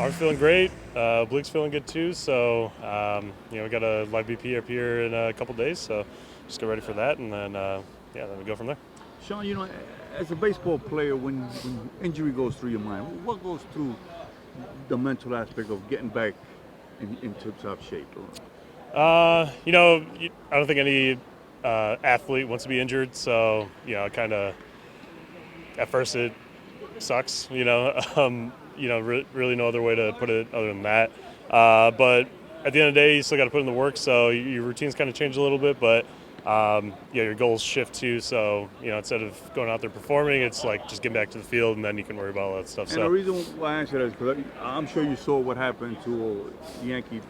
Arm's feeling great. Oblique's feeling good too. So, we got a live BP up here in a couple days. So, just get ready for that, and then then we go from there. Sean, as a baseball player, when injury goes through your mind, what goes through the mental aspect of getting back in tip-top shape? I don't think any athlete wants to be injured. So, kind of at first it sucks. Really no other way to put it other than that. But at the end of the day, you still got to put in the work. So your routines kind of change a little bit, but your goals shift too. So instead of going out there performing, it's like just getting back to the field, and then you can worry about all that stuff. And the reason why I answer that is because I'm sure you saw what happened to Yankee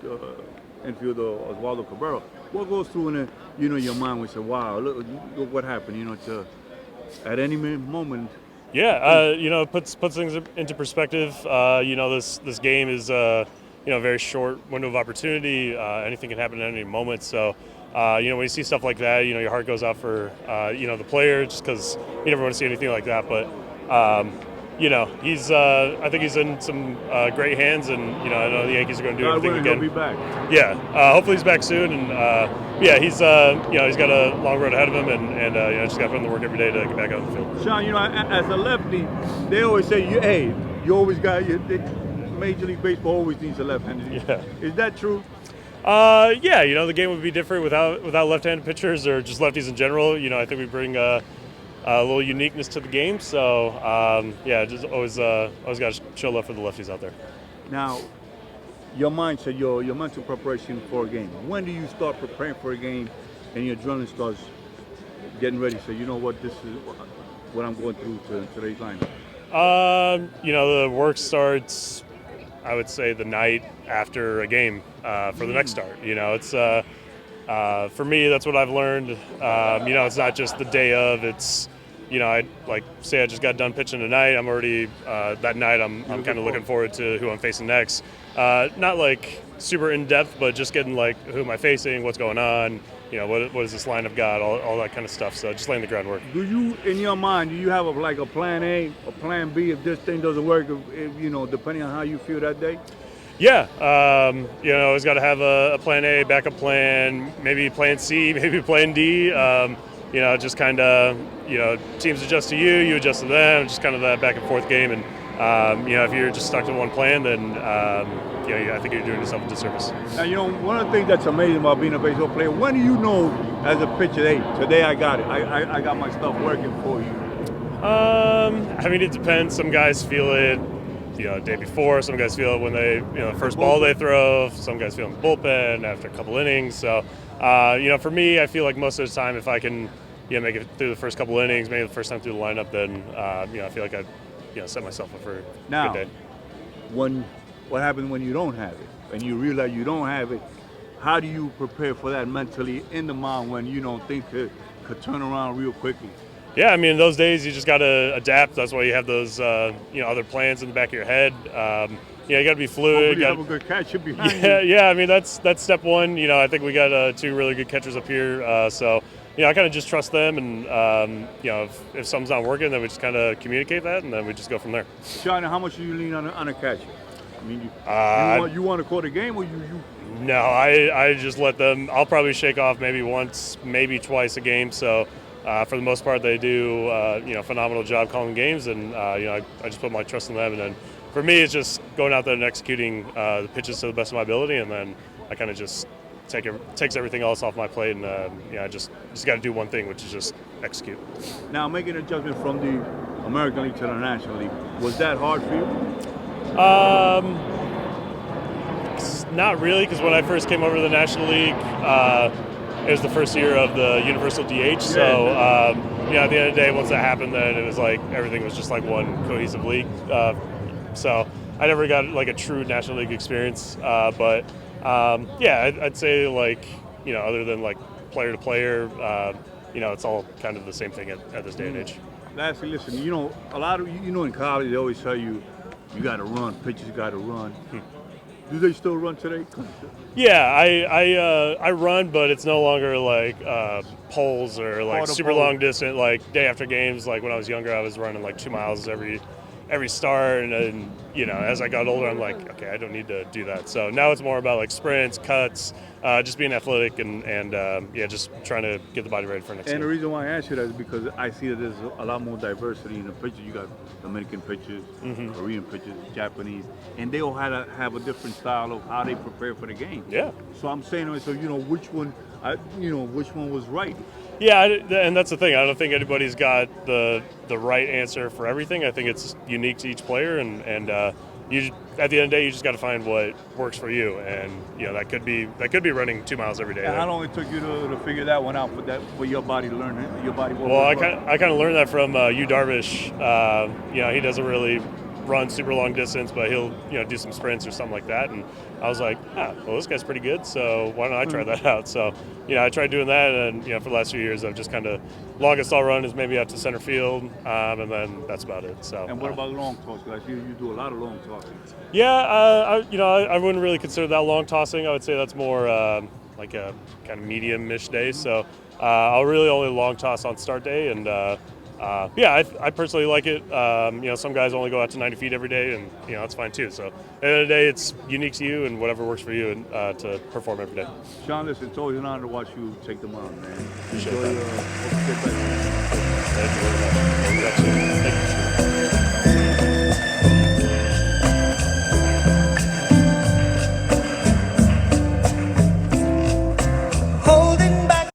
infielder Oswaldo Cabrera. What goes through in your mind when you say, "Wow, look what happened"? At any moment. Yeah, it puts things into perspective. This game is a very short window of opportunity. Anything can happen at any moment. So, when you see stuff like that, your heart goes out for the player, just because you never want to see anything like that. But he's I think he's in some great hands, and I know the Yankees are going to do everything again. He'll be back. Yeah, hopefully he's back soon, and he's he's got a long road ahead of him, and just got to put in the work every day to get back out on the field. Sean, as a lefty, they always say, you always got Major League Baseball always needs a left-handed. Yeah, is that true? The game would be different without left-handed pitchers or just lefties in general. I think we bring a little uniqueness to the game. So just always got to show love for the lefties out there. Now, your mindset, your mental preparation for a game. When do you start preparing for a game, and your adrenaline starts getting ready? So you know what, this is what I'm going through to today's lineup. The work starts, I would say, the night after a game for the next start. It's for me, that's what I've learned. It's not just the day of. It's I just got done pitching tonight. I'm already that night. I'm kind of looking forward to who I'm facing next. Not like super in depth, but just getting like who am I facing, what's going on. What does this lineup got, all that kind of stuff. So just laying the groundwork. Do you, in your mind, do you have a plan A, a plan B if this thing doesn't work? If depending on how you feel that day. Yeah, always got to have a plan A, backup plan, maybe plan C, maybe plan D. Just kind of, teams adjust to you, you adjust to them, just kind of that back and forth game. And, if you're just stuck to one plan, then, I think you're doing yourself a disservice. Now, one of the things that's amazing about being a baseball player, when do you know as a pitcher, hey, today I got it, I got my stuff working for you? It depends. Some guys feel it, day before. Some guys feel it when they, the first ball they throw. Some guys feel in the bullpen after a couple innings. So, for me, I feel like most of the time, if I can, make it through the first couple innings, maybe the first time through the lineup, then, I feel like I, set myself up for a good day. What happens when you don't have it, and you realize you don't have it? How do you prepare for that mentally in the mind when things could turn around real quickly? Yeah, those days you just got to adapt. That's why you have those, other plans in the back of your head. You got to be fluid. You have a good catcher behind you. Yeah. That's step one. I think we got two really good catchers up here. So, I kind of just trust them, and if something's not working, then we just kind of communicate that, and then we just go from there. Sean, how much do you lean on a catcher? You want to call the game, or you? No, I just let them. I'll probably shake off maybe once, maybe twice a game. So. For the most part, they do a phenomenal job calling games, and I just put my trust in them. And then for me, it's just going out there and executing the pitches to the best of my ability, and then I kind of just takes everything else off my plate, and I just got to do one thing, which is just execute. Now, making an adjustment from the American League to the National League, was that hard for you? Not really, because when I first came over to the National League. It was the first year of the universal DH, so at the end of the day, once that happened, then it was like everything was just like one cohesive league. So I never got like a true National League experience, but I'd say other than like player to player, it's all kind of the same thing at this day and age. Lastly, listen, a lot of in college they always tell you got to run, pitchers got to run. Do they still run today? Yeah, I run, but it's no longer like poles or like super long distance. Like day after games, like when I was younger, I was running like 2 miles every every start, and as I got older, I'm like, okay, I don't need to do that. So now it's more about like sprints, cuts, just being athletic, and just trying to get the body ready for next And the game. reason why I ask you that is because I see that there's a lot more diversity in the pitchers. You got Dominican pitchers, Korean pitchers, Japanese, and they all have a different style of how they prepare for the game. Yeah. So I'm saying, so which one was right? Yeah, and that's the thing. I don't think anybody's got the right answer for everything. I think it's unique to each player, and you at the end of the day, you just got to find what works for you, and that could be running 2 miles every day. And how long it took you to figure that one out for your body to learn it, your body? Well, I kind of learned that from Yu Darvish. He doesn't really run super long distance, but he'll do some sprints or something like that. And I was like, well, this guy's pretty good, so why don't I try that out? So I tried doing that, and for the last few years, I've just kind of longest I'll run is maybe out to center field, and then that's about it. So. And what about long toss? Because I see you do a lot of long tossing. Yeah, I wouldn't really consider that long tossing. I would say that's more like a kind of medium-ish day. So I'll really only long toss on start day, and I personally like it. Some guys only go out to 90 feet every day, and that's fine too. So at the end of the day, it's unique to you and whatever works for you, and to perform every day. Sean, listen, it's always an honor to watch you take the mound, man. Appreciate that. Hope you get back.